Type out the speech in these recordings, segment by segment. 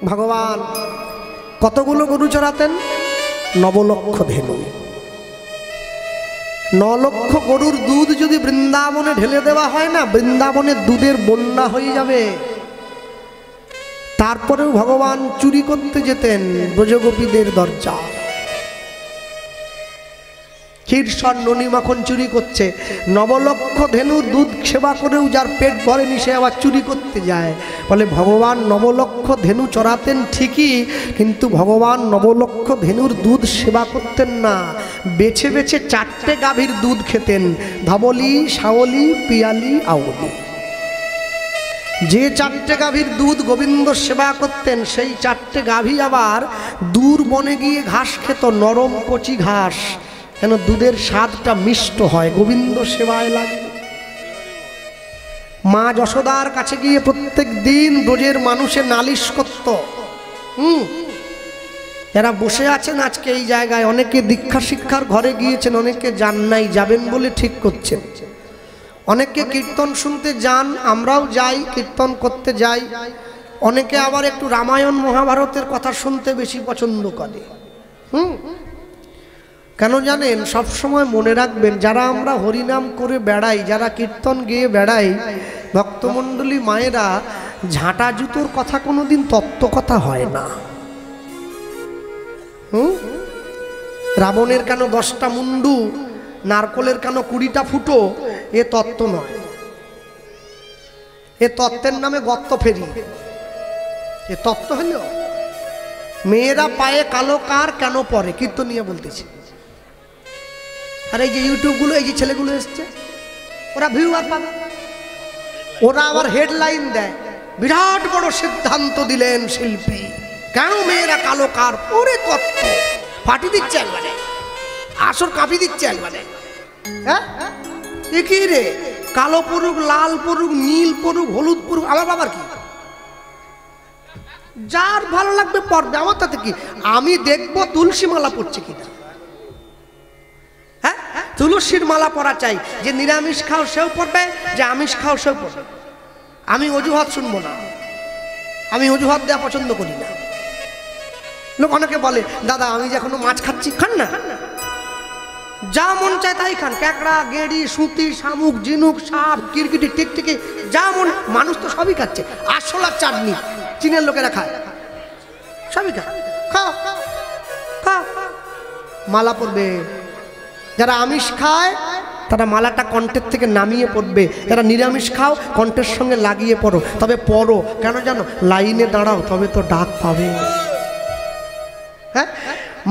ভগবান কতগুলো গরু চড়াতেন? 9 লক্ষ ধেনু। 9 লক্ষ গরুর দুধ যদি বৃন্দাবনে ঢেলে দেওয়া হয় না, বৃন্দাবনের দুধের বন্যা হয়ে যাবে। তারপরেও ভগবান চুরি করতে যেতেন ব্রজগোপীদের দরজা। ক্ষীরসর ননি মাখন চুরি করছে, 9 লক্ষ ধেনুর দুধ সেবা করেও যার পেট ভরেনি সে আবার চুরি করতে যায়। বলে ভগবান 9 লক্ষ ধেনু চড়াতেন ঠিকই, কিন্তু ভগবান 9 লক্ষ ধেনুর দুধ সেবা করতেন না, বেছে বেছে 4টে গাভীর দুধ খেতেন, ধবলি, শাওলি, পিয়ালি, আউলি। যে 4টে গাভীর দুধ গোবিন্দ সেবা করতেন, সেই 4টে গাভী আবার দূর বনে গিয়ে ঘাস খেত, নরম কচি ঘাস, কেন দুধের স্বাদটা মিষ্ট হয়, গোবিন্দ সেবায় লাগে। মা যশোদার কাছে গিয়ে প্রত্যেক দিন ব্রজের মানুষের নালিশ করত। যারা বসে আছেন আজকে এই জায়গায়, অনেকে দীক্ষা শিক্ষার ঘরে গিয়েছেন, অনেকে যান নাই, যাবেন বলে ঠিক করছেন। অনেকে কীর্তন শুনতে যান, আমরাও যাই, কীর্তন করতে যাই। অনেকে আবার একটু রামায়ণ মহাভারতের কথা শুনতে বেশি পছন্দ করে। কেন জানেন? সবসময় মনে রাখবেন, যারা আমরা হরিনাম করে বেড়াই, যারা কীর্তন গেয়ে বেড়াই, ভক্তমণ্ডলী মায়েরা, ঝাঁটা জুতোর কথা কোনোদিন তত্ত্ব কথা হয় না। রাবণের কেন 10টা মুন্ডু, নারকলের কেন 20টা ফুটো, এ তত্ত্ব নয়। এ তত্ত্বের নামে গর্ত ফেরি। এ তত্ত্ব হলো মেয়েরা পায়ে কালো কার কেন পরে, কীর্তন নিয়ে বলতেছি। আর এই যে ইউটিউবগুলো, এই যে ছেলেগুলো এসছে, ওরা ভিউয়ার পাবে, ওরা আবার হেডলাইন দেয়, বিরাট বড় সিদ্ধান্ত দিলেন শিল্পী, কেন মেয়েরা কালো কার পরে, তত্ত্ব ফাটি দিচ্ছে একবারে, আসর কাঁপি দিচ্ছে একবারে। হ্যাঁ, কি রে, কালো পড়ুক, লাল পড়ুক, নীল পড়ুক, হলুদ পড়ুক, আমার বাবার কি, যার ভালো লাগবে পড়বে, আমার তাতে কি। আমি দেখবো তুলসী মালা পড়ছে কিনা। হ্যাঁ, তুলসীর মালা পরা চাই, যে নিরামিষ খাও সেও পড়বে, যে আমিষ খাও সেও পড়বে। আমি অজুহাত শুনবো না, আমি অজুহাত দেওয়া পছন্দ করি না। লোক অনেকে বলে, দাদা আমি যে এখনো মাছ খাচ্ছি, খান না, যা মন চায় তাই খান, ক্যাকড়া, গেড়ি, সুতি, শামুক, ঝিনুক, সাপ, কিরকিটি, টিকটিকি, যা মন, মানুষ তো সবই খাচ্ছে। আরশোলার চাটনি চীনের লোকেরা খায়, সবই খায়, খাও খাও। মালা পরবে, যারা আমিষ খায় তারা মালাটা কণ্ঠের থেকে নামিয়ে পড়বে, যারা নিরামিষ খাও কণ্ঠের সঙ্গে লাগিয়ে পড়ো, তবে পড়ো, কেন জানো, লাইনে দাঁড়াও, তবে তো ডাক পাবে। হ্যাঁ,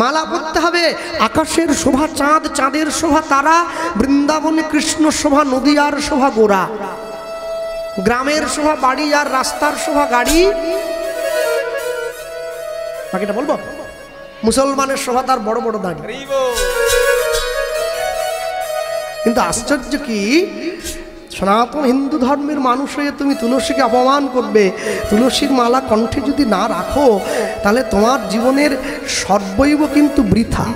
মালা পড়তে হবে। আকাশের শোভা চাঁদ, চাঁদের শোভা তারা, বৃন্দাবনে কৃষ্ণ শোভা, নদীয়ার শোভা গোরা, গ্রামের শোভা বাড়ি, আর রাস্তার শোভা গাড়ি। বাকিটা বলবো, মুসলমানের শোভা তার বড় বড় দাড়ি। কিন্তু আশ্চর্য কি, সনাতন হিন্দু ধর্মের মানুষ হয়ে তুমি তুলসীকে অপমান করবে। তুলসীর মালা কণ্ঠে যদি না রাখো, তাহলে তোমার জীবনের সর্বৈব কিন্তু বৃথা।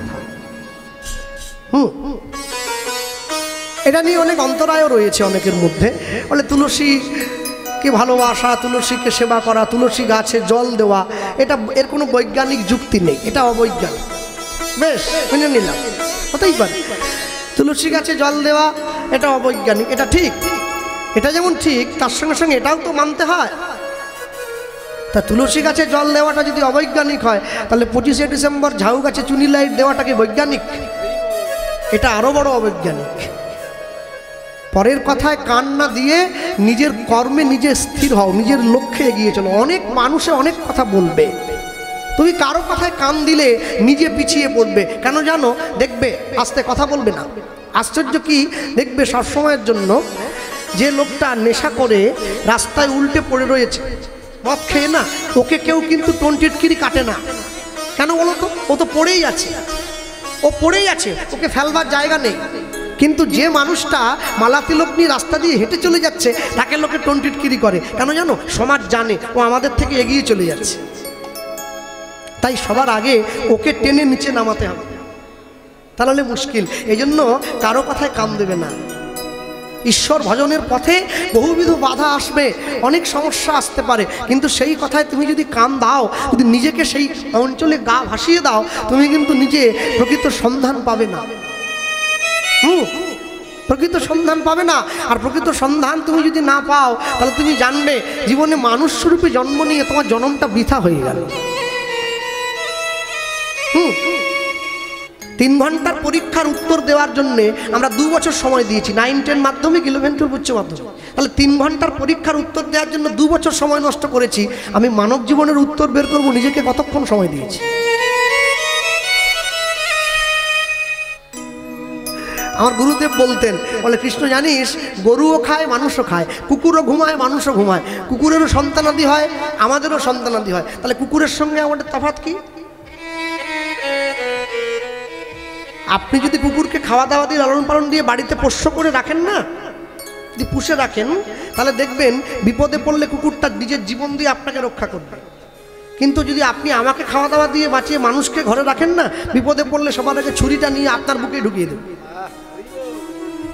এটা নিয়ে অনেক অন্তরায়ও রয়েছে অনেকের মধ্যে। বলে তুলসীকে ভালোবাসা, তুলসীকে সেবা করা, তুলসী গাছে জল দেওয়া, এটা এর কোনো বৈজ্ঞানিক যুক্তি নেই, এটা অবৈজ্ঞানিক। বেশ, মেনে নিলাম, হতেই পারে। তুলসী গাছে জল দেওয়া এটা অবৈজ্ঞানিক, এটা ঠিক। এটা যেমন ঠিক, তার সঙ্গে সঙ্গে এটাও তো মানতে হয়। তা তুলসী গাছে জল দেওয়াটা যদি অবৈজ্ঞানিক হয়, তাহলে 25শে ডিসেম্বর ঝাউ গাছে চুনি লাইট দেওয়াটাকে বৈজ্ঞানিক? এটা আরো বড় অবৈজ্ঞানিক। পরের কথায় কান না দিয়ে নিজের কর্মে নিজে স্থির হও, নিজের লক্ষ্যে এগিয়ে চলো। অনেক মানুষে অনেক কথা বলবে, তুমি কারো কথায় কান দিলে নিজে পিছিয়ে পড়বে। কেন জানো? দেখবে আস্তে কথা বলবে না। আশ্চর্য কি, দেখবে সবসময়ের জন্য যে লোকটা নেশা করে রাস্তায় উল্টে পড়ে রয়েছে, মদ খেয়ে না, ওকে কেউ কিন্তু টন্টিটকিরি কাটে না। কেন বলো তো? ও তো পড়েই আছে, ও পড়েই আছে, ওকে ফেলবার জায়গা নেই। কিন্তু যে মানুষটা মালা তিলক নিয়ে রাস্তা দিয়ে হেঁটে চলে যাচ্ছে, তাকে লোকে টন্টিটকিরি করে। কেন জানো? সমাজ জানে ও আমাদের থেকে এগিয়ে চলে যাচ্ছে, তাই সবার আগে ওকে টেনে নিচে নামাতে হবে, তাহলে মুশকিল। এই জন্য কারো কথায় কান দেবে না। ঈশ্বর ভজনের পথে বহুবিধ বাধা আসবে, অনেক সমস্যা আসতে পারে, কিন্তু সেই কথায় তুমি যদি কান দাও, যদি নিজেকে সেই অঞ্চলে গা ভাসিয়ে দাও, তুমি কিন্তু নিজে প্রকৃত সন্ধান পাবে না। প্রকৃত সন্ধান পাবে না। আর প্রকৃত সন্ধান তুমি যদি না পাও, তাহলে তুমি জানবে জীবনে মানুষ স্বরূপে জন্ম নিয়ে তোমার জন্মটা বৃথা হয়ে গেল। 3 ঘন্টার পরীক্ষার উত্তর দেওয়ার জন্য আমরা 2 বছর সময় দিয়েছি, 9, 10 মাধ্যমিক, 11, 12 উচ্চ মাধ্যমিক। তাহলে 3 ঘন্টার পরীক্ষার উত্তর দেওয়ার জন্য 2 বছর সময় নষ্ট করেছি। আমি মানব জীবনের উত্তর বের করব, নিজেকে কতক্ষণ সময় দিয়েছি? আমার গুরুদেব বলতেন, বলে কৃষ্ণ জানিস, গরুও খায়, মানুষও খায়, কুকুরও ঘুমায়, মানুষও ঘুমায়, কুকুরেরও সন্তানাদি হয়, আমাদেরও সন্তানাদি হয়। তাহলে কুকুরের সঙ্গে আমাদের তফাৎ কি? আপনি যদি কুকুরকে খাওয়া দাওয়া দিয়ে লালন পালন দিয়ে বাড়িতে পোষ্য করে রাখেন না, যদি পুষে রাখেন, তাহলে দেখবেন বিপদে পড়লে কুকুরটা নিজের জীবন দিয়ে আপনাকে রক্ষা করবে। কিন্তু যদি আপনি আমাকে খাওয়া দাওয়া দিয়ে বাঁচিয়ে মানুষকে ঘরে রাখেন না, বিপদে পড়লে সবার আগে ছুরিটা নিয়ে আপনার বুকে ঢুকিয়ে দেবে।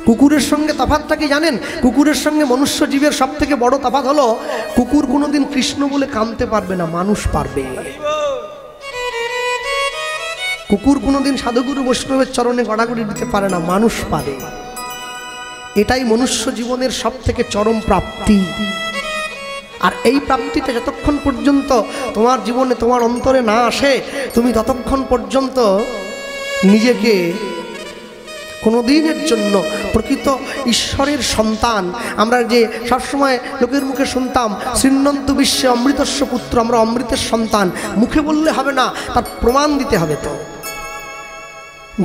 কুকুরের সঙ্গে তফাৎটা কি জানেন? কুকুরের সঙ্গে মনুষ্য জীবের সব থেকে বড় তফাৎ হলো, কুকুর কোনোদিন কৃষ্ণ বলে কাঁদতে পারবে না, মানুষ পারবে। কুকুর কোনোদিন সাধুগুরু বৈষ্ণবের চরণে গড়াগড়ি দিতে পারে না, মানুষ পারে। এটাই মনুষ্য জীবনের সব থেকে চরম প্রাপ্তি। আর এই প্রাপ্তিটা যতক্ষণ পর্যন্ত তোমার জীবনে, তোমার অন্তরে না আসে, তুমি ততক্ষণ পর্যন্ত নিজেকে কোনোদিনের জন্য প্রকৃত ঈশ্বরের সন্তান, আমরা যে সবসময় লোকের মুখে শুনতাম শ্রীনন্ত বিশ্বে অমৃতস্য পুত্র, আমরা অমৃতের সন্তান, মুখে বললে হবে না, তার প্রমাণ দিতে হবে। তো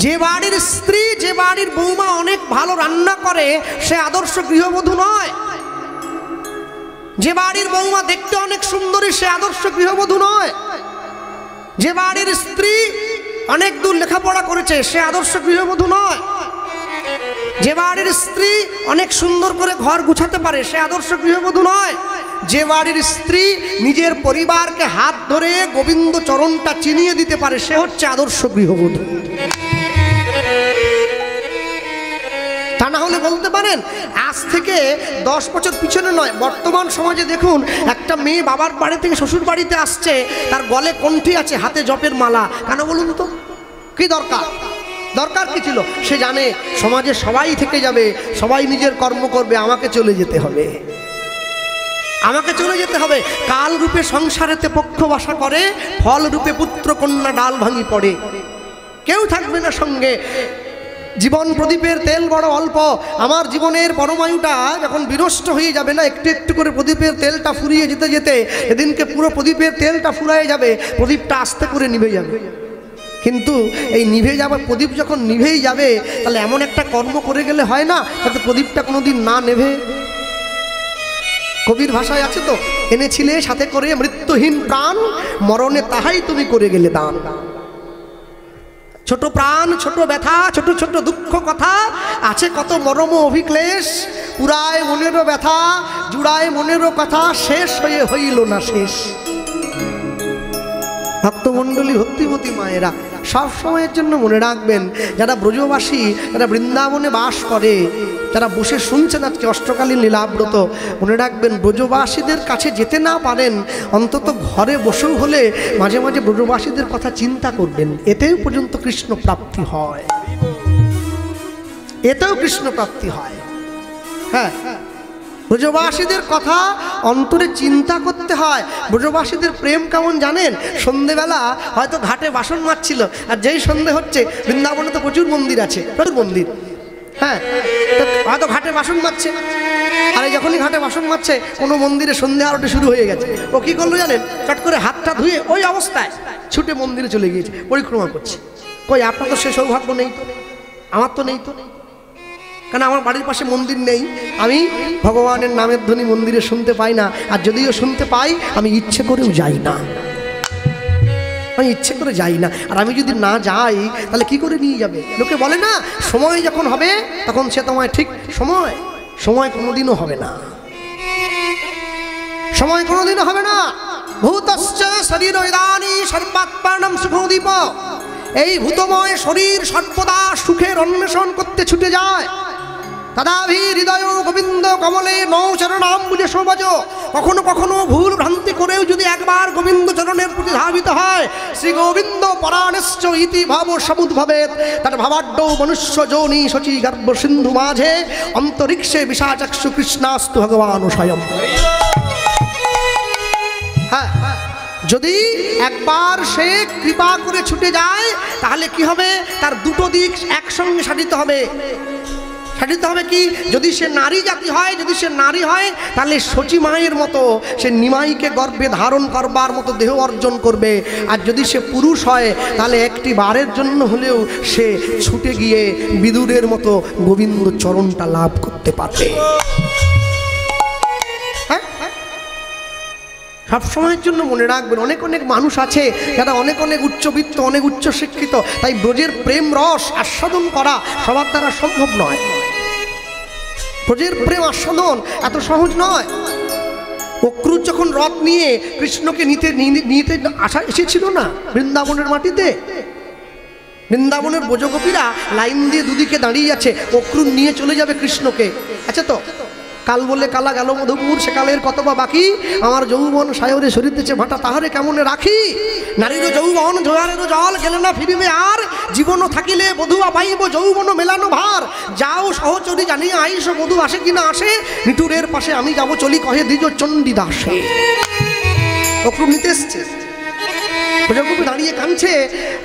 যে বাড়ির স্ত্রী, যে বাড়ির বৌমা অনেক ভালো রান্না করে, সে আদর্শ গৃহবধূ নয়। যে বাড়ির বৌমা দেখতে অনেক সুন্দরী, সে আদর্শ গৃহবধূ নয়। যে বাড়ির স্ত্রী অনেক দূর লেখাপড়া করেছে, সে আদর্শ গৃহবধূ নয়। যে বাড়ির স্ত্রী অনেক সুন্দর করে ঘর গুছাতে পারে, সে আদর্শ গৃহবধূ নয়। যে বাড়ির স্ত্রী নিজের পরিবারকে হাত ধরে গোবিন্দ চরণটা চিনিয়ে দিতে পারে, সে হচ্ছে আদর্শ গৃহবধূ। তা না হলে বলতে পারেন, আজ থেকে 10 বছর পিছনে নয়, বর্তমান সমাজে দেখুন, একটা মেয়ে বাবার বাড়ি থেকে শ্বশুর বাড়িতে আসছে, তার গলে কণ্ঠি আছে, হাতে জপের মালা। কেন বলুন তো? কি দরকার? দরকার কি ছিল? সে জানে সমাজে সবাই থেকে যাবে, সবাই নিজের কর্ম করবে, আমাকে চলে যেতে হবে, আমাকে চলে যেতে হবে। কাল রূপে সংসারেতে পক্ষ বাসা করে, ফল রূপে পুত্র কন্যা ডাল ভাঙি পড়ে। কেউ থাকবে না সঙ্গে। জীবন প্রদীপের তেল বড় অল্প। আমার জীবনের পরমায়ুটা যখন বিনষ্ট হয়ে যাবে না, একটু একটু করে প্রদীপের তেলটা ফুরিয়ে যেতে যেতে এদিনকে পুরো প্রদীপের তেলটা ফুরায়ে যাবে, প্রদীপটা আস্তে করে নিভে যাবে। কিন্তু এই নিভে যাওয়া প্রদীপ যখন নিভেই যাবে, তাহলে এমন একটা কর্ম করে গেলে হয় না যাতে প্রদীপটা কোনোদিন না নেভে। কবির ভাষায় আছে তো, এনেছিলে সাথে করে মৃত্যুহীন প্রাণ, মরণে তাহাই তুমি করে গেলে দান। ছোট প্রাণ, ছোট ব্যথা, ছোট ছোট দুঃখ কথা, আছে কত মরম অভিক্লেশ, পুরায় মনেরও ব্যথা, জুড়ায় মনেরও কথা, শেষ হয়ে হইল না শেষ। ভক্তমণ্ডলী, ভক্তিমতী মায়েরা, সব সময়ের জন্য মনে রাখবেন, যারা ব্রজবাসী, যারা বৃন্দাবনে বাস করে, যারা বসে শুনছেন আজকে অষ্টকালীন লীলাব্রত, মনে রাখবেন, ব্রজবাসীদের কাছে যেতে না পারেন, অন্তত ঘরে বসেও হলে মাঝে মাঝে ব্রজবাসীদের কথা চিন্তা করবেন। এতেও পর্যন্ত কৃষ্ণ প্রাপ্তি হয়, এতেও কৃষ্ণ প্রাপ্তি হয়। হ্যাঁ, ব্রজবাসীদের কথা অন্তরে চিন্তা করতে হয়। ব্রজবাসীদের প্রেম কেমন জানেন? সন্ধেবেলা হয়তো ঘাটে বাসন মাজছিল, আর যেই সন্ধে হচ্ছে, বৃন্দাবনে তো প্রচুর মন্দির আছে, প্রচুর মন্দির, হ্যাঁ, হয়তো ঘাটে বাসন মাজছে, আর যখনই ঘাটে বাসন মাজছে, কোনো মন্দিরে সন্ধে আরতি শুরু হয়ে গেছে, ও কী করলো জানেন? চট করে হাতটা ধুয়ে ওই অবস্থায় ছুটে মন্দিরে চলে গিয়েছে, পরিক্রমা করছে। কই, আপনার তো সে সৌভাগ্য নেই, তো আমার তো নেই, তো কেন? আমার বাড়ির পাশে মন্দির নেই, আমি ভগবানের নামের ধ্বনি মন্দিরে শুনতে পাই না, আর যদিও শুনতে পাই, আমি ইচ্ছে করেও যাই না, আমি ইচ্ছে করে যাই না। আর আমি যদি না যাই, তাহলে কি করে নিয়ে যাবে? লোকে বলে না, সময় যখন হবে তখন সে তোমায় ঠিক সময়, সময় কোনোদিনও হবে না, সময় কোনোদিনও হবে না। ভূতশ্চ শরীর ইদানী সর্বাত্মানম সুখোদীপ। এই ভূতময় শরীর সর্বদা সুখের অন্বেষণ করতে ছুটে যায়। তদাভি হৃদয় গোবিন্দ কমলে নৌ চরণাম বুঝে সমাজ। কখনো কখনো ভুল ভ্রান্তি করেও যদি একবার গোবিন্দ চরণের প্রতি ধাবিত হয়, শ্রী গোবিন্দ পরাণশ্চ ইতি ভাব সমুদ্ভবেত। তার ভাবাড্ড মনুষ্য যোনি শচী গর্ভ সিন্ধু মাঝে, অন্তরিক্ষে বিশাচক্ষু কৃষ্ণাস্তু ভগবান স্বয়ং। হ্যাঁ, যদি একবার সে কৃপা করে ছুটে যায় তাহলে কি হবে, তার দুটো দিক একসঙ্গে সাধিত হবে। সাধিত হবে কি, যদি সে নারী জাতি হয়, যদি সে নারী হয় তাহলে শচী মায়ের মতো সে নিমাইকে গর্ভে ধারণ করবার মতো দেহ অর্জন করবে। আর যদি সে পুরুষ হয় তাহলে একটি বারের জন্য হলেও সে ছুটে গিয়ে বিদুরের মতো গোবিন্দ চরণটা লাভ করতে পারবে। সব সময়ের জন্য মনে রাখবেন, অনেক অনেক মানুষ আছে যারা অনেক অনেক উচ্চবিত্ত, অনেক উচ্চ শিক্ষিত, তাই ব্রজের প্রেম রস আস্বাদন করা সবার দ্বারা সম্ভব নয়। ব্রজের প্রেম আস্বাদন এত সহজ নয়। অক্রুর যখন রথ নিয়ে কৃষ্ণকে নিতে আসা এসেছিল না বৃন্দাবনের মাটিতে, বৃন্দাবনের ব্রজগোপীরা লাইন দিয়ে দুদিকে দাঁড়িয়ে আছে, অক্রুর নিয়ে চলে যাবে কৃষ্ণকে। আচ্ছা, তো কাল বলে কালা গেল মধুপুর, সে কালের কত বা বাকি, আমার যৌবন সায়রে শরীরতেছে ভাটা, তাহারে কেমনে রাখি, নারীর যৌবন জোয়ারের জল গেলে না ফিরিবে আর, জীবন থাকিলে বধুয়া পাইব যৌবন মেলানো ভার, যাও সহচরী জানিয়ে আইস বধু আসে কিনা আসে, নিটুরের পাশে আমি যাব চলি কহে দ্বিজ চণ্ডীদাসে। অক্রুর নিতে এসছে, ব্রজগোপী দাঁড়িয়ে কাঁদছে।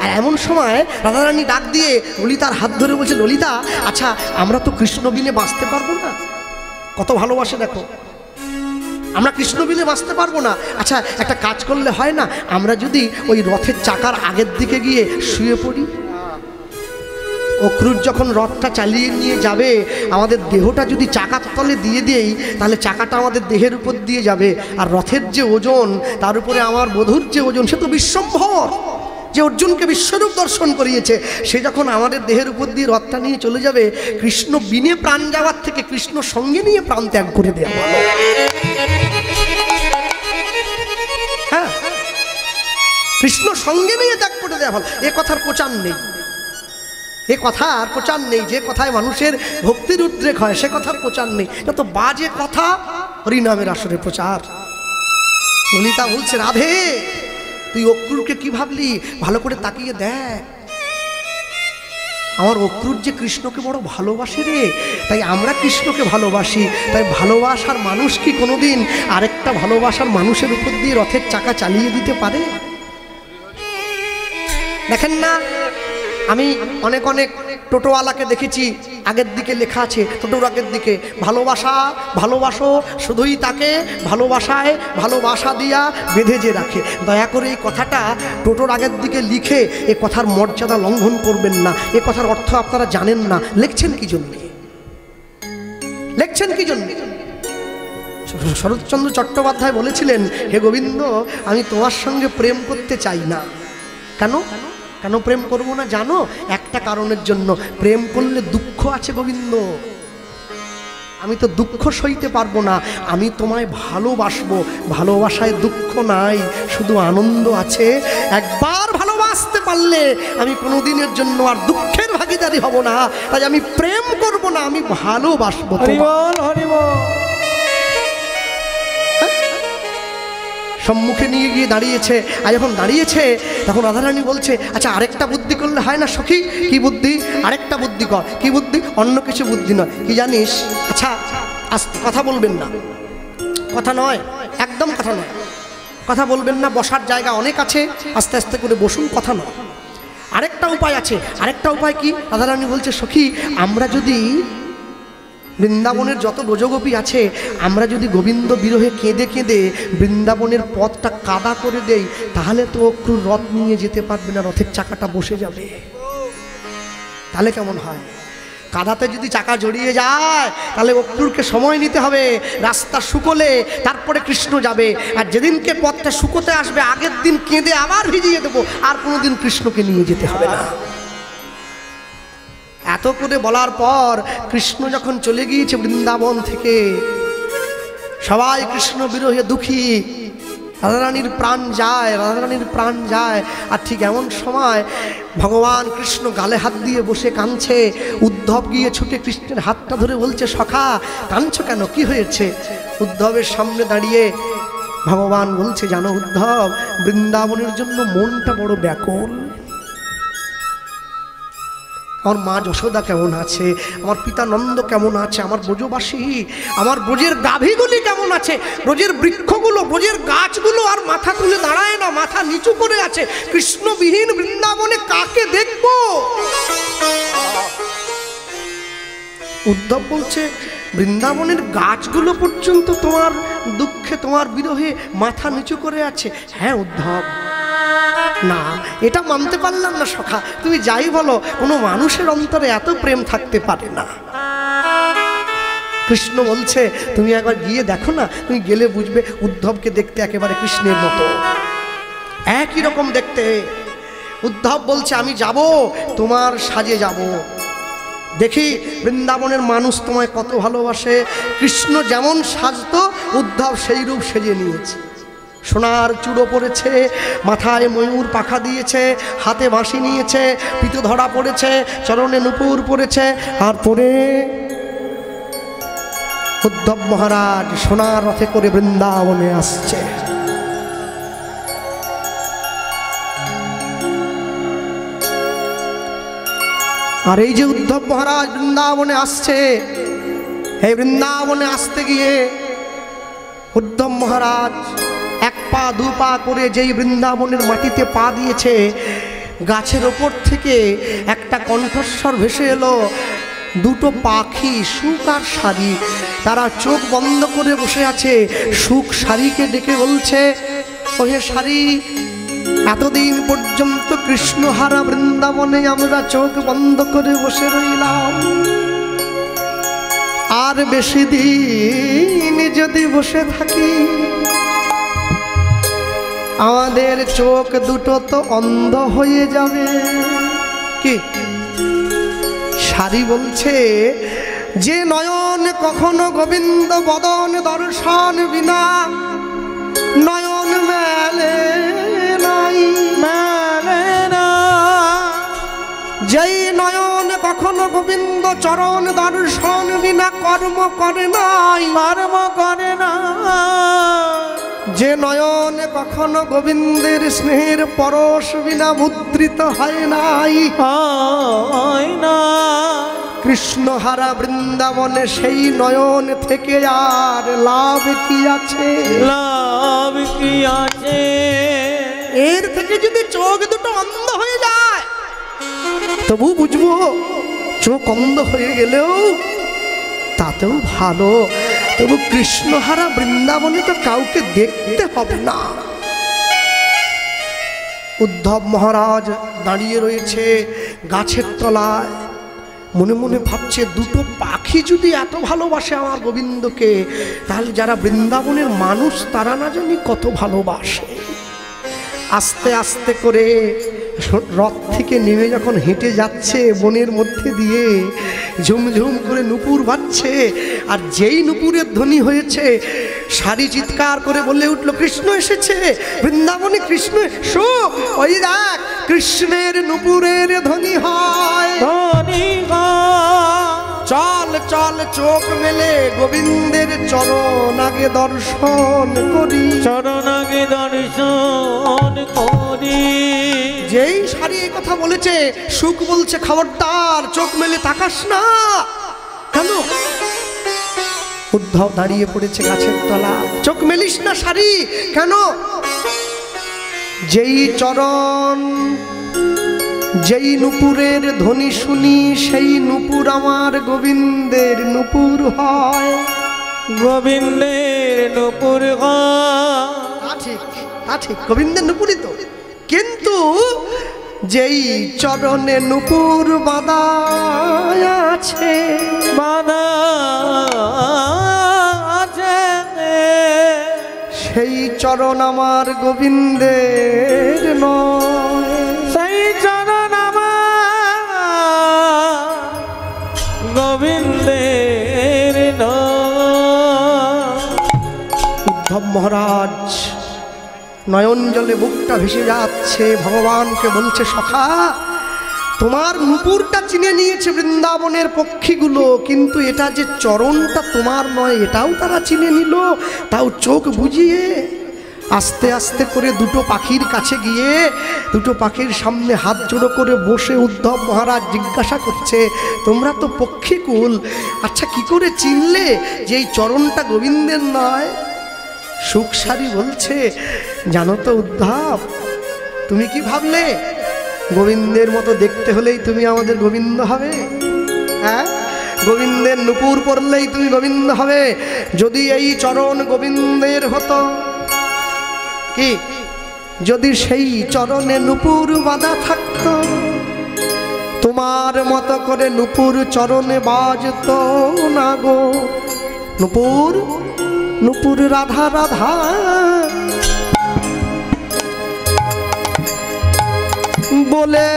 আর এমন সময় রাধারানী ডাক দিয়ে ললিতার হাত ধরে বলছে, ললিতা আচ্ছা আমরা তো কৃষ্ণ বিনে বাঁচতে পারবো না, কত ভালোবাসে দেখো, আমরা কৃষ্ণ বিনে বাঁচতে পারবো না। আচ্ছা একটা কাজ করলে হয় না, আমরা যদি ওই রথের চাকার আগের দিকে গিয়ে শুয়ে পড়ি, অক্রুর যখন রথটা চালিয়ে নিয়ে যাবে আমাদের দেহটা যদি চাকার তলে দিয়ে দেই তাহলে চাকাটা আমাদের দেহের উপর দিয়ে যাবে, আর রথের যে ওজন তার উপরে আমার বধূর যে ওজন সে তো বিশ্বম্ভর, যে অর্জুনকে বিশ্বরূপ দর্শন করিয়েছে, সে যখন আমাদের দেহের উপর দিয়ে রথটা নিয়ে চলে যাবে, কৃষ্ণ বিনে প্রাণ যাওয়ার থেকে কৃষ্ণ সঙ্গে নিয়ে প্রাণ ত্যাগ করে দেওয়া ভালো। হ্যাঁ, কৃষ্ণ সঙ্গে নিয়ে ত্যাগ করে দেওয়া ভালো। এ কথার প্রচার নেই, এ কথার প্রচার নেই। যে কথায় মানুষের ভক্তির উদ্রেক হয় সে কথার প্রচার নেই, যত বাজে কথা হরিনামের আসরে প্রচার। ললিতা বলছে, রাধে তুই অক্রুরকে কি ভাবলি, ভালো করে তাকিয়ে দেখ, আমার অক্রুর যে কৃষ্ণকে বড় ভালোবাসে রে, তাই আমরা কৃষ্ণকে ভালোবাসি। তাই ভালোবাসার মানুষ কি কোনোদিন আরেকটা ভালোবাসার মানুষের উপর দিয়ে রথের চাকা চালিয়ে দিতে পারে? দেখেন না, আমি অনেক অনেক টোটোওয়ালাকে দেখেছি, আগের দিকে লেখা আছে টোটোর আগের দিকে, ভালোবাসা ভালোবাসো শুধুই তাকে, ভালোবাসায় ভালোবাসা দিয়া বেঁধে যে রাখে। দয়া করে এই কথাটা টোটোর আগের দিকে লিখে এ কথার মর্যাদা লঙ্ঘন করবেন না। এ কথার অর্থ আপনারা জানেন না। লিখছেন কি জন্যে, লিখছেন কি জন্যে? শরৎচন্দ্র চট্টোপাধ্যায় বলেছিলেন, হে গোবিন্দ আমি তোমার সঙ্গে প্রেম করতে চাই না। কেন কেন প্রেম করবো না জানো? একটা কারণের জন্য, প্রেম করলে দুঃখ আছে গোবিন্দ, আমি তো দুঃখ সইতে পারবো না। আমি তোমায় ভালোবাসবো, ভালোবাসায় দুঃখ নাই, শুধু আনন্দ আছে। একবার ভালোবাসতে পারলে আমি কোনোদিনের জন্য আর দুঃখের ভাগীদারি হব না। তাই আমি প্রেম করব না, আমি ভালোবাসবো। হরিবল হরিবল। সম্মুখে নিয়ে গিয়ে দাঁড়িয়েছে, আর যখন দাঁড়িয়েছে তখন রাধারানী বলছে, আচ্ছা আরেকটা বুদ্ধি করলে হয় না সখী? কি বুদ্ধি? আরেকটা বুদ্ধি কর। কি বুদ্ধি? অন্য কিছু বুদ্ধি নয়, কি জানিস? আচ্ছা আস্তে কথা বলবেন না, কথা নয়, একদম কথা নয়, কথা বলবেন না, বসার জায়গা অনেক আছে, আস্তে আস্তে করে বসুন, কথা নয়। আরেকটা উপায় আছে। আরেকটা উপায় কি? রাধারানী বলছে, সখী আমরা যদি বৃন্দাবনের যত ব্রজগোপী আছে আমরা যদি গোবিন্দ বিরহে কেঁদে কেঁদে বৃন্দাবনের পথটা কাদা করে দেই, তাহলে তো অক্রুর রথ নিয়ে যেতে পারবে না, রথের চাকাটা বসে যাবে। তাহলে কেমন হয়? কাদাতে যদি চাকা জড়িয়ে যায় তাহলে অক্রুরকে সময় নিতে হবে, রাস্তা শুকোলে তারপরে কৃষ্ণ যাবে। আর যেদিনকে পথটা শুকোতে আসবে আগের দিন কেঁদে আবার ভিজিয়ে দেবো, আর কোনোদিন কৃষ্ণকে নিয়ে যেতে হবে না। এত করে বলার পর কৃষ্ণ যখন চলে গিয়েছে বৃন্দাবন থেকে, সবাই কৃষ্ণ বিরহে দুঃখী, রাধারানীর প্রাণ যায়, রাধারানীর প্রাণ যায়। আর ঠিক এমন সময় ভগবান কৃষ্ণ গালে হাত দিয়ে বসে কাঁদছে। উদ্ধব গিয়ে ছুটে কৃষ্ণের হাতটা ধরে বলছে, সখা কাঁদছো কেন, কি হয়েছে? উদ্ধবের সামনে দাঁড়িয়ে ভগবান বলছে, জানো উদ্ধব, বৃন্দাবনের জন্য মনটা বড় ব্যাকুল। আমার মা যশোদা কেমন আছে, আমার পিতা নন্দ কেমন আছে, আমার ব্রজবাসী, আমার ব্রজের গাভীগুলি কেমন আছে, ব্রজের বৃক্ষগুলো, ব্রজের গাছগুলো আর মাথা তুলে দাঁড়ায় না, মাথা নিচু করে আছে। কৃষ্ণবিহীন বৃন্দাবনে কাকে দেখব? উদ্ধব বলছে, বৃন্দাবনের গাছগুলো পর্যন্ত তোমার দুঃখে, তোমার বিরহে মাথা নিচু করে আছে। হ্যাঁ উদ্ধব, না এটা মানতে পারলাম না সখা, তুমি যাই বলো, কোনো মানুষের অন্তরে এত প্রেম থাকতে পারে না। কৃষ্ণ বলছে, তুমি একবার গিয়ে দেখো না, তুমি গেলে বুঝবে। উদ্ধবকে দেখতে একেবারে কৃষ্ণের মতো, একই রকম দেখতে। উদ্ধব বলছে, আমি যাব, তোমার সাজে যাব, দেখি বৃন্দাবনের মানুষ তোমায় কত ভালোবাসে। কৃষ্ণ যেমন সাজতো উদ্ধব সেই রূপ সেজে নিয়েছে। সোনার চূড়ো পড়েছে, মাথায় ময়ূর পাখা দিয়েছে, হাতে বাঁশি নিয়েছে, পিতু ধরা পড়েছে, চরণে নূপুর পড়েছে। আর পরে উদ্ধব মহারাজ সোনার রথে করে বৃন্দাবনে আসছে। আর এই যে উদ্ধব মহারাজ বৃন্দাবনে আসছে, এই বৃন্দাবনে আসতে গিয়ে উদ্ধব মহারাজ এক পা দু পা করে যেই বৃন্দাবনের মাটিতে পা দিয়েছে, গাছের ওপর থেকে একটা কণ্ঠস্বর ভেসে এলো। দুটো পাখি, সুখ আর শাড়ি, তারা চোখ বন্ধ করে বসে আছে। সুখ শাড়িকে ডেকে বলছে, ওহে শাড়ি, এতদিন পর্যন্ত কৃষ্ণহারা বৃন্দাবনে আমরা চোখ বন্ধ করে বসে রইলাম, আর বেশি দিন যদি বসে থাকি আমাদের চোখ দুটো তো অন্ধ হয়ে যাবে। কি? শাড়ি বলছে, যে নয়ন কখনো গোবিন্দ বদন দর্শন বিনা নয়ন মেলে নাই, মেলে না। যেই নয়ন কখনো গোবিন্দ চরণ দর্শন বিনা কর্ম করে নাই, কর্ম করে না। যে নয়ন কখনো গোবিন্দের স্নেহের পরশ বিনা মুদ্রিত হয় নাই, হয় না। কৃষ্ণহারা বৃন্দাবনে সেই নয়ন থেকে আর লাভ কি আছে, লাভ কি আছে? এর থেকে যদি চোখ দুটো অন্ধ হয়ে যায় তবু বুঝবো, চোখ অন্ধ হয়ে গেলেও তাতেও ভালো। তবু কৃষ্ণহারা বৃন্দাবনে তো কাউকে দেখতে হবে না। উদ্ধব মহারাজ দাঁড়িয়ে রয়েছে গাছের তলায়, মনে মনে ভাবছে, দুটো পাখি যদি এত ভালোবাসে আমার গোবিন্দকে, তাহলে যারা বৃন্দাবনের মানুষ তারা না জানি কত ভালোবাসে। আস্তে আস্তে করে রথ থেকে নেমে যখন হেঁটে যাচ্ছে বনের মধ্যে দিয়ে, ঝুমঝুম করে নূপুর বাজছে। আর যেই নূপুরের ধ্বনি হয়েছে, শাড়ি চিৎকার করে বলে উঠলো, কৃষ্ণ এসেছে বৃন্দাবনে, কৃষ্ণ এসো। ওই দেখ, কৃষ্ণের নূপুরের ধ্বনি হয়, চল চল চোখ মেলে গোবিন্দের চরণ আগে দর্শন করি, চরণ আগে দর্শন করি। যেই শাড়ি এই কথা বলেছে, সুখ বলছে, খবরদার চোখ মেলে তাকাস না। কেন? উদ্ধব দাঁড়িয়ে পড়েছে গাছের তলা, চোখ মেলিস না শাড়ি। কেন? যেই চরণ, যেই নূপুরের ধ্বনি শুনি, সেই নূপুর আমার গোবিন্দের নূপুর হয়, গোবিন্দের নূপুর হয়। ঠিক, ঠিক, গোবিন্দের নূপুরই তো। কিন্তু যেই চরণে নূপুর বাঁধা আছে, বাঁধা আছে, সেই চরণ আমার গোবিন্দের নয়, সেই চরণ আমার গোবিন্দের নয়। উদ্ধব মহারাজ নয়ন জলে বুকটা ভেসে যাচ্ছে, ভগবানকে বলছে সখা তোমার নুপুরটা চিনে নিয়েছে বৃন্দাবনের পক্ষীগুলো, কিন্তু এটা যে চরণটা তোমার নয় এটাও তারা চিনে নিল, তাও চোখ বুজিয়ে। আস্তে আস্তে করে দুটো পাখির কাছে গিয়ে দুটো পাখির সামনে হাত জোড়ো করে বসে উদ্ধব মহারাজ জিজ্ঞাসা করছে তোমরা তো পক্ষীকুল, আচ্ছা কি করে চিনলে যে এই চরণটা গোবিন্দের নয়? সুখসারি বলছে জানো তো উদ্ধব, তুমি কি ভাবলে গোবিন্দের মতো দেখতে হলেই তুমি আমাদের গোবিন্দ হবে? হ্যাঁ, গোবিন্দের নুপুর পরলেই তুমি গোবিন্দ হবে? যদি এই চরণ গোবিন্দের হতো, কি যদি সেই চরণে নুপুর বাঁধা থাকতো, তোমার মতো করে নুপুর চরণে বাজতো না গো। নুপুর নুপুর রাধা রাধা বলে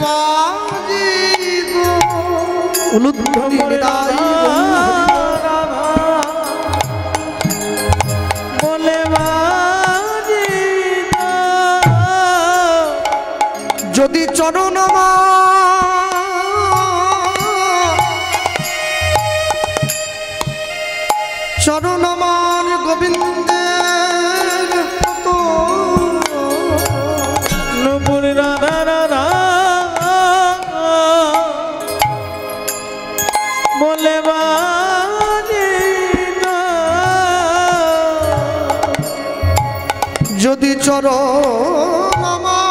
বাজিতো, উলুধ্বনি হৃদয় বলে বাজিতো, যদি চরণ চরণ আমার গোবিন্দের তো নুপুর রাধা রাধা বলে বাজিতো, যদি চরণ আমার।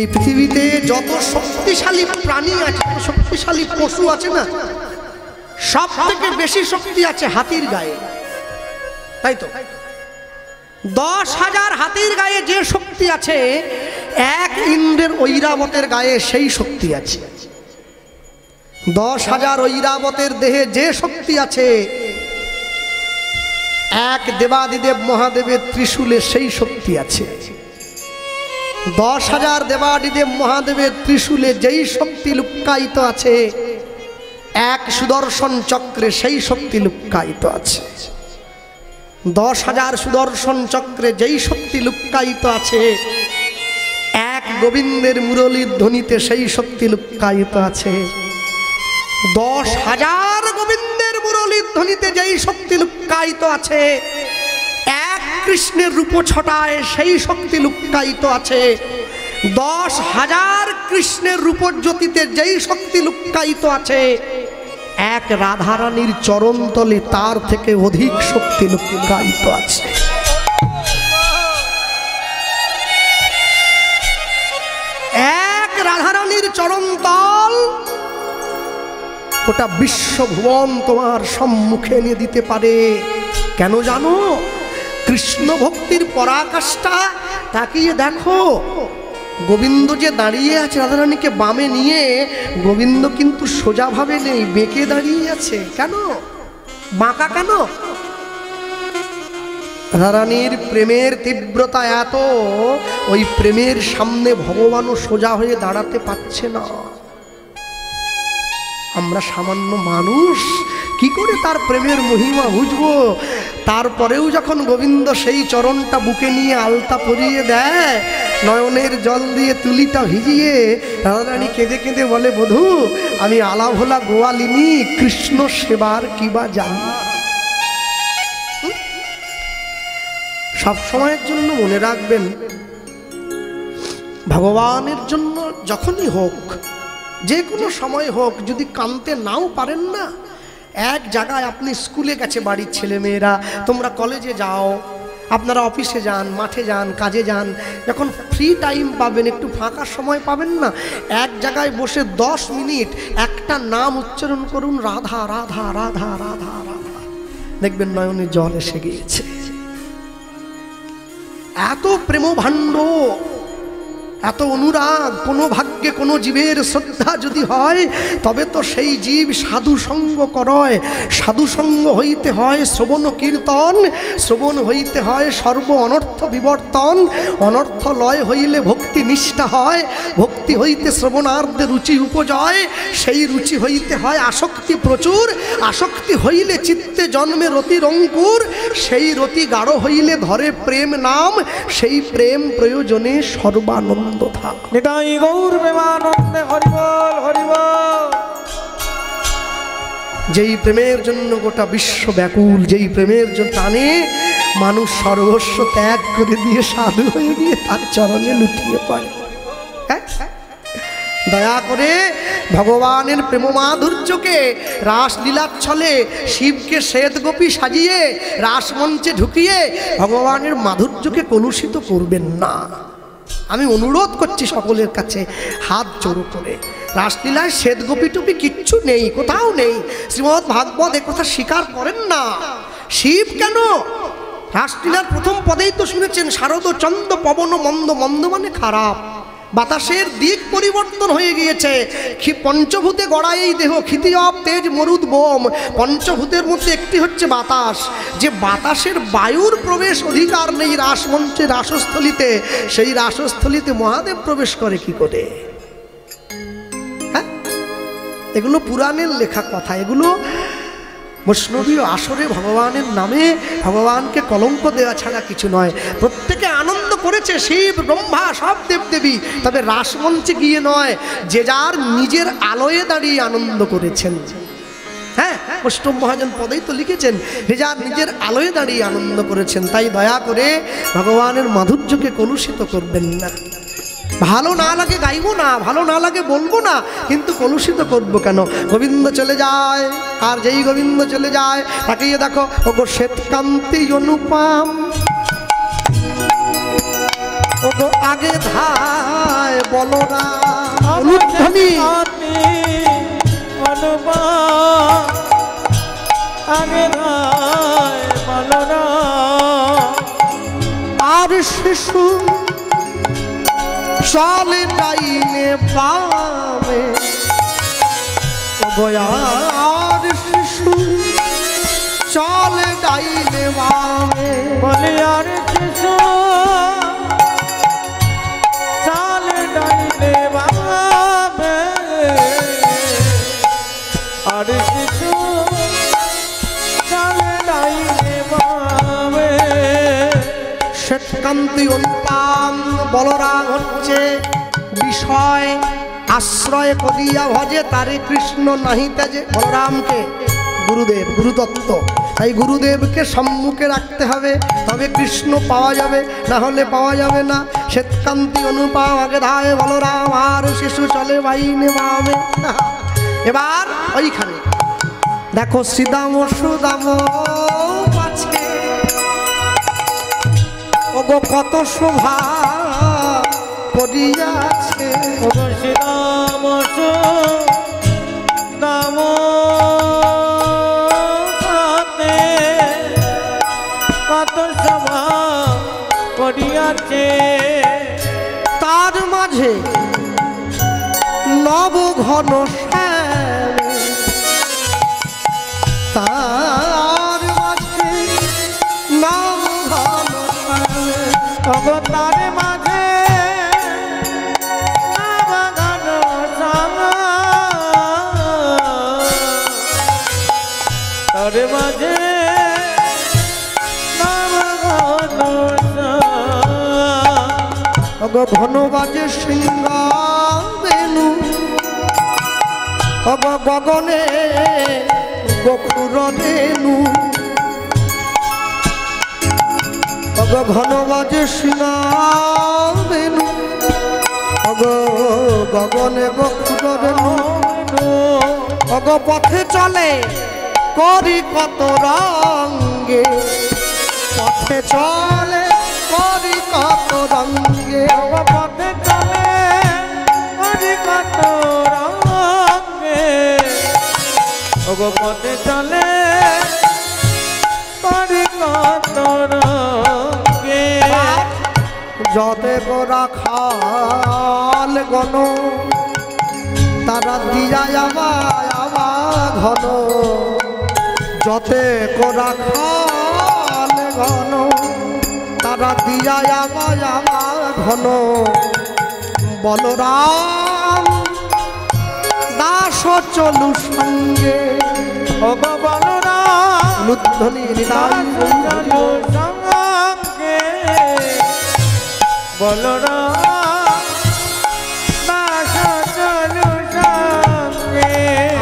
এই পৃথিবীতে যত শক্তিশালী প্রাণী আছে, শক্তিশালী পশু আছে না, সব থেকে বেশি শক্তি আছে হাতির গায়ে, তাই তো? 10,000 হাতির গায়ে যে শক্তি আছে, এক ইন্দ্রের ঐরাবতের গায়ে সেই শক্তি আছে। 10,000 ঐরাবতের দেহে যে শক্তি আছে, এক দেবাদিদেব মহাদেবের ত্রিশূলে সেই শক্তি আছে। 10,000 দেবাদিদেব মহাদেবের ত্রিশূলে যেই শক্তি লুক্কায়িত আছে, এক সুদর্শন চক্রে সেই শক্তি লুক্কায়িত আছে। 10,000 সুদর্শন চক্রে যেই শক্তি লুক্কায়িত আছে, এক গোবিন্দের মুরলীর ধ্বনিতে সেই শক্তি লুক্কায়িত আছে। 10,000 গোবিন্দের মুরলীর ধ্বনিতে যেই শক্তি লুক্কায়িত আছে, এক কৃষ্ণের রূপছটায় সেই শক্তি লুক্কায়িত আছে। 10,000 কৃষ্ণের রূপজ্যোতিতে যেই শক্তি লুক্কায়িত আছে, এক রাধারানীর চরণতলে তার থেকে অধিক শক্তি লুক্কায়িত আছে। এক রাধারানীর চরণতল ওটা বিশ্বভুবন তোমার সম্মুখে এনে দিতে পারে। কেন জানো? কৃষ্ণ ভক্তির পরাকাষ্ঠা তাকিয়ে দেখো, গোবিন্দ যে দাঁড়িয়ে আছে রাধারানীকে বামে নিয়ে, গোবিন্দ কিন্তু সোজাভাবে নেই, বেঁকে দাঁড়িয়ে আছে। কেন বাঁকা? কেন? রাধারানীর প্রেমের তীব্রতা এত, ওই প্রেমের সামনে ভগবানও সোজা হয়ে দাঁড়াতে পারছে না। আমরা সামান্য মানুষ, কি করে তার প্রেমের মহিমা বুঝবো? তারপরেও যখন গোবিন্দ সেই চরণটা বুকে নিয়ে আলতা পরিয়ে দেয়, নয়নের জল দিয়ে তুলিটা ভিজিয়ে, রাধারানী কেঁদে কেঁদে বলে বধূ আমি আলা ভোলা গোয়ালিনী, কৃষ্ণ সেবার কিবা জানি। সব সময়ের জন্য মনে রাখবেন, ভগবানের জন্য যখনই হোক, যে কোনো সময় হোক, যদি কাঁদতে নাও পারেন না, এক জায়গায় আপনি স্কুলে গেছে বাড়ির ছেলে মেয়েরা, তোমরা কলেজে যাও, আপনারা অফিসে যান, মাঠে যান, কাজে যান, যখন ফ্রি টাইম পাবেন, একটু ফাঁকা সময় পাবেন না, এক জায়গায় বসে 10 মিনিট একটা নাম উচ্চারণ করুন, রাধা রাধা রাধা রাধা রাধা, দেখবেন নয়নে জল এসে গিয়েছে। এত প্রেমভাণ্ড এত অনুরাগ কোনো ভাগ্যে কোনো জীবের শ্রদ্ধা যদি হয় তবে তো সেই জীব সাধু সঙ্গ করয়। সাধু সঙ্গ হইতে হয় শ্রবণ কীর্তন, শ্রবণ হইতে হয় সর্ব অনর্থ বিবর্তন, অনর্থ লয় হইলে ভক্তি নিষ্ঠা হয়, ভক্তি হইতে শ্রবণার্ধে রুচি উপজয়, সেই রুচি হইতে হয় আসক্তি প্রচুর, আসক্তি হইলে চিত্তে জন্মে রতির অঙ্কুর, সেই রতি গাঢ় হইলে ধরে প্রেম নাম, সেই প্রেম প্রয়োজনে সর্বানন্দ। নিতাই গৌর প্রেমানন্দে হরি বল হরি বল। যেই প্রেমের জন্য গোটা বিশ্ব ব্যাকুল, যেই প্রেমের জন্য টানে মানুষ সর্বস্ব ত্যাগ করে দিয়ে সাধু হয়ে গিয়ে তার চরণে লুটিয়ে পড়ে। দয়া করে ভগবানের প্রেম মাধুর্যকে রাসলীলার ছলে শিবকে শ্বেত গোপী সাজিয়ে রাসমঞ্চে ঢুকিয়ে ভগবানের মাধুর্যকে কলুষিত করবেন না। আমি অনুরোধ করছি সকলের কাছে হাত জোড়ো করে। রাসলীলায় শ্বেত গোপী টুপি কিচ্ছু নেই, কোথাও নেই। শ্রীমদ্ ভাগবত একথা স্বীকার করেন না। শিব কেন? রাসলীলার প্রথম পদেই তো শুনেছেন শারদ চন্দ্র পবন মন্দ, মন্দ মানে খারাপ। বাতাসের দিক পরিবর্তন হয়ে গিয়েছে। পঞ্চভূতে গড়া এই দেহ, ক্ষিতি অপ তেজ মরুদ বোম, পঞ্চভূতের মধ্যে একটি হচ্ছে বাতাস। যে বাতাসের বায়ুর প্রবেশ অধিকার নেই রাসমঞ্চে রাসস্থলিতে, সেই রাসস্থলিতে মহাদেব প্রবেশ করে কি করে? হ্যাঁ, এগুলো পুরাণের লেখা কথা। এগুলো বৈষ্ণবীয় আসরে ভগবানের নামে ভগবানকে কলঙ্ক দেওয়া ছাড়া কিছু নয়। প্রত্যেকে আনন্দ করেছে, শিব ব্রহ্মা সব দেবদেবী, তবে রাসমঞ্চে গিয়ে নয়, যে যার নিজের আলোয় দাঁড়িয়ে আনন্দ করেছেন। হ্যাঁ, বৈষ্ণব মহাজন পদেই তো লিখেছেন, যে যার নিজের আলোয় দাঁড়িয়ে আনন্দ করেছেন। তাই দয়া করে ভগবানের মাধুর্যকে কলুষিত করবেন না। ভালো না লাগে গাইবো না, ভালো না লাগে বলবো না, কিন্তু কলুষিত করবো কেন? গোবিন্দ চলে যায়, আর যেই গোবিন্দ চলে যায় তাকে দেখো, ওগো শ্বেতকান্তি অনুপম, ওগো আগে ধায় বলো না অনুধ্বনি, আগে ধায় বলো না। আর শিশু চলে ডাইনে বামে, আর শিশু চলে ডাইনে বামে, বলে আর শিশু চলে ডাইনে বামে, আর শিশু চলে ডাইনে বামে। শ্বেতকান্তি অনুপম বলরাম হচ্ছে বিষয়, আশ্রয় করিয়া ভজে তারে কৃষ্ণ নাহি তেজে। বলরামকে গুরুদেব, গুরুতত্ত্ব, তাই গুরুদেবকে সম্মুখে রাখতে হবে, তবে কৃষ্ণ পাওয়া যাবে, না হলে পাওয়া যাবে না। শ্বেতকান্তি অনুপম আগে ধায় বলরাম, আর শিশু চলে বাইনে বামে। এবার ওইখানে দেখো শ্রীদাম সুদাম আছে, ওগো কত শোভা করিয়াছে, ওগো শ্রীরাম সুদাম কত শোভা করিয়াছে। তার মাঝে নব ঘন শ্যাম, তার মাঝে নব ঘন শ্যাম, ওগো তার মাঝে নব ঘন শ্যাম, তার মাঝে নব ঘন শ্যাম। ওগো ঘন বাজে সিংহ বেনু, ওগো গগনে গোকুর রেণু, ওগো ঘন বাজে সিংহ বেনু, ওগো গগনে গোকুর রেণু, ওগো পথে চলে করি কত রঙ্গে, পথে চলে করি কত রঙ্গে, ওগো পথে চলে করি কত রঙ্গে, ওগো পথে চলে করি কত রঙ্গে। যতে গোরা খাল গণ তারা দিয়া ঘন যতে গোরা খাল ঘন তারা দিয়া ঘন বলরাম দাস চলু সঙ্গে লুধ্বনি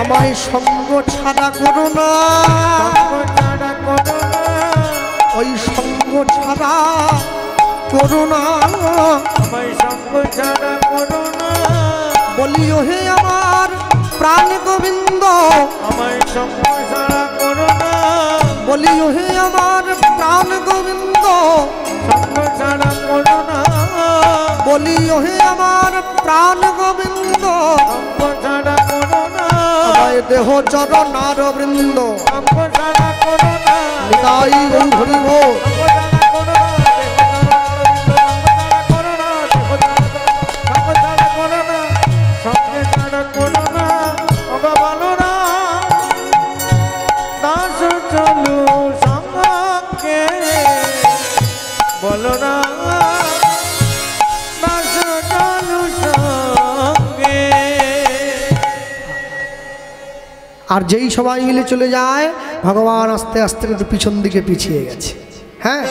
আমায় সঙ্গ ছাড়া করো না ওই সঙ্গ ছাড়া করো না বলিও হে আমার প্রাণ গোবিন্দ বলিও হে আমার প্রাণ গোবিন্দ বলিও হে আমার প্রাণ গোবিন্দ আমায় দেহ চরণার বৃন্দ নিতাই ধরিব আর যেই সবাই মিলে চলে যায় ভগবান আস্তে আস্তে একটু পিছন দিকে পিছিয়ে গেছে। হ্যাঁ,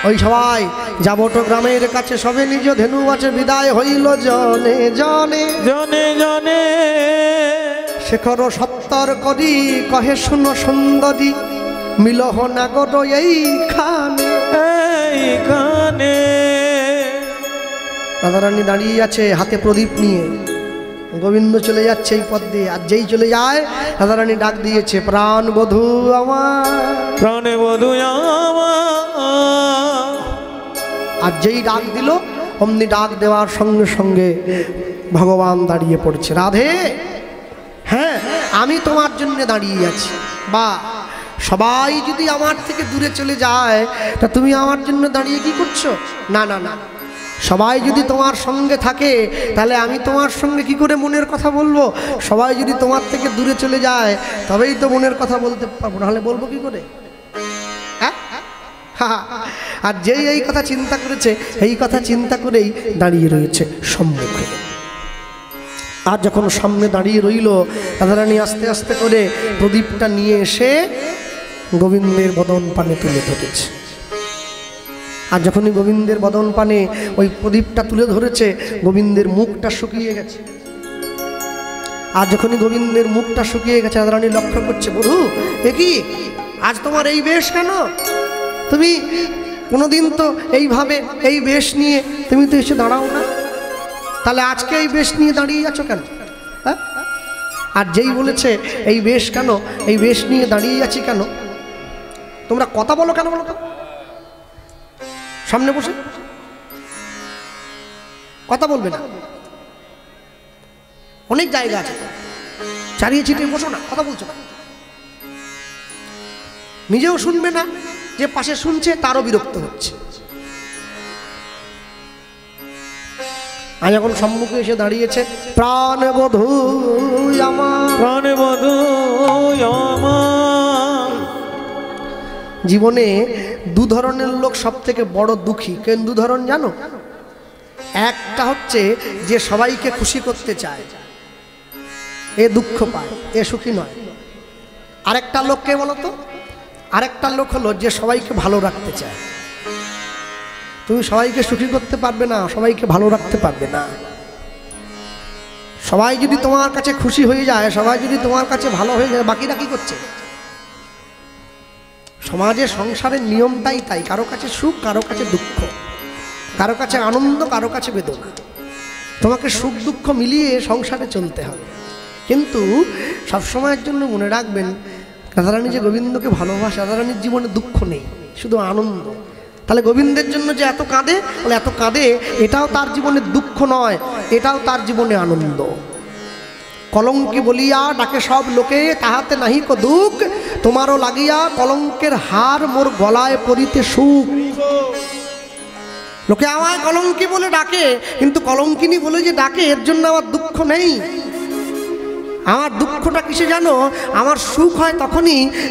ওই সবাই যাবট গ্রামের কাছে সবে নিজ ধেনু আছে বিদায় হইল জনে জনে জনে জনে শেখর সত্তর করি কহে শুনো সুন্দরী মিলহ নাগর এইখানে এইখানে। রাধারানী দাঁড়িয়ে আছে হাতে প্রদীপ নিয়ে, গোবিন্দ চলে যাচ্ছে এই পথ দিয়ে। আর যেই চলে যায় রাধারানী ডাক দিয়েছে প্রাণ বধূ আমার, প্রাণ বধূ আমার। আর যেই ডাক দিল অমনি ডাক দেওয়ার সঙ্গে সঙ্গে ভগবান দাঁড়িয়ে পড়ছে। রাধে, হ্যাঁ আমি তোমার জন্য দাঁড়িয়ে আছি। বা সবাই যদি আমার থেকে দূরে চলে যায় তা তুমি আমার জন্য দাঁড়িয়ে কি করছো? না না না, সবাই যদি তোমার সঙ্গে থাকে তাহলে আমি তোমার সঙ্গে কি করে মনের কথা বলবো? সবাই যদি তোমার থেকে দূরে চলে যায় তবেই তো মনের কথা বলতে পারবো, নাহলে বলবো কি করে? আর যেই এই কথা চিন্তা করেছে এই কথা চিন্তা করেই দাঁড়িয়ে রয়েছে সম্মুখে। আর যখন সামনে দাঁড়িয়ে রইল রাধারানী আস্তে আস্তে করে প্রদীপটা নিয়ে এসে গোবিন্দের বদন পানে তুলে ধরেছে। আর যখনই গোবিন্দের বদন পানে ওই প্রদীপটা তুলে ধরেছে গোবিন্দের মুখটা শুকিয়ে গেছে। আর যখনই গোবিন্দের মুখটা শুকিয়ে গেছে রাধারানী লক্ষ্য করছে, বধূ এ কি আজ তোমার এই বেশ কেন? তুমি কোনোদিন তো এইভাবে এই বেশ নিয়ে তুমি তো এসে দাঁড়াও না, তাহলে আজকে এই বেশ নিয়ে দাঁড়িয়ে আছো কেন? হ্যাঁ, আর যেই বলেছে এই বেশ কেন, এই বেশ নিয়ে দাঁড়িয়ে আছি কেন, তোমরা কথা বলো কেন বলো তো? সামনে বসে কথা বলবে না, অনেক জায়গা আছে, চারিয়ে ছিটিয়ে বসো না, কথা বলছো না। নিজেও শুনবে না, যে পাশে শুনছে তারও বিরক্ত হচ্ছে। আর যখন সম্মুখে এসে দাঁড়িয়েছে প্রাণ বধূ আমার, প্রাণ বধূ আমার। জীবনে দু ধরনের লোক সব থেকে বড় দুঃখী। কেন দু ধরন জানো? একটা হচ্ছে যে সবাইকে খুশি করতে চায়, এ দুঃখ পায়, এ সুখী নয়। আরেকটা লোক কে বলো তো? আরেকটা লোক হলো যে সবাইকে ভালো রাখতে চায়। তুমি সবাইকে সুখী করতে পারবে না, সবাইকে ভালো রাখতে পারবে না। সবাই যদি তোমার কাছে খুশি হয়ে যায়, সবাই যদি তোমার কাছে ভালো হয়ে যায়, বাকিরা কি করছে? সমাজে সংসারের নিয়মটাই তাই, কারো কাছে সুখ, কারো কাছে দুঃখ, কারো কাছে আনন্দ, কারো কাছে বেদনা। তোমাকে সুখ দুঃখ মিলিয়ে সংসারে চলতে হবে। কিন্তু সবসময়ের জন্য মনে রাখবেন, রাধারানী যে গোবিন্দকে ভালোবাসে, রাধারানীর জীবনে দুঃখ নেই, শুধু আনন্দ। তাহলে গোবিন্দের জন্য যে এত কাঁদে, তাহলে এত কাঁদে, এটাও তার জীবনে দুঃখ নয়, এটাও তার জীবনে আনন্দ। কলঙ্কি বলিয়া ডাকে সব লোকে, তাহাতে নাহি কো দুঃখ, তোমারও লাগিয়া কলঙ্কের হার মোর গলায় পরিতে সুখ। লোকে আমায় কলঙ্কি বলে ডাকে, কিন্তু কলঙ্কিনী বলে যে ডাকে এর জন্য আমার দুঃখ নেই। আমার দুঃখটা কিসে জানো? আমার সুখ হয়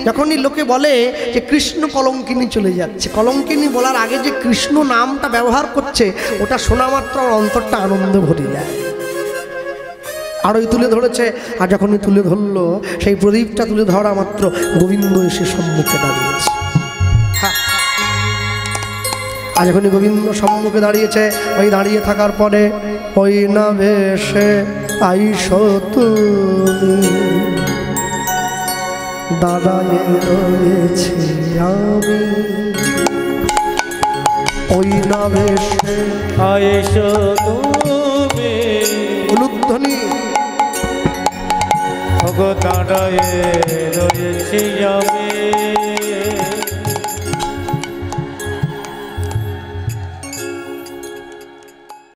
যখনই লোকে বলে যে কৃষ্ণ কলঙ্কিনী চলে যাচ্ছে। কলঙ্কিনী বলার আগে যে কৃষ্ণ নামটা ব্যবহার করছে ওটা শোনা মাত্র আমার অন্তরটা আনন্দে ভরে যায়। আর ওই তুলে ধরেছে, আর যখনই তুলে ধরলো সেই প্রদীপটা তুলে ধরা মাত্র গোবিন্দ এসে সম্মুখে দাঁড়িয়েছে। হ্যাঁ, আর যখনই গোবিন্দ সম্মুখে দাঁড়িয়েছে, ওই দাঁড়িয়ে থাকার পরে ওই না ভেসে আইসো তুমি, দাঁড়ায়ে রয়েছি আমি, ওই না ভেসে আইসো তুমি, অনুধ্বনি ওগো দাঁড়ায়ে রয়েছি আমি।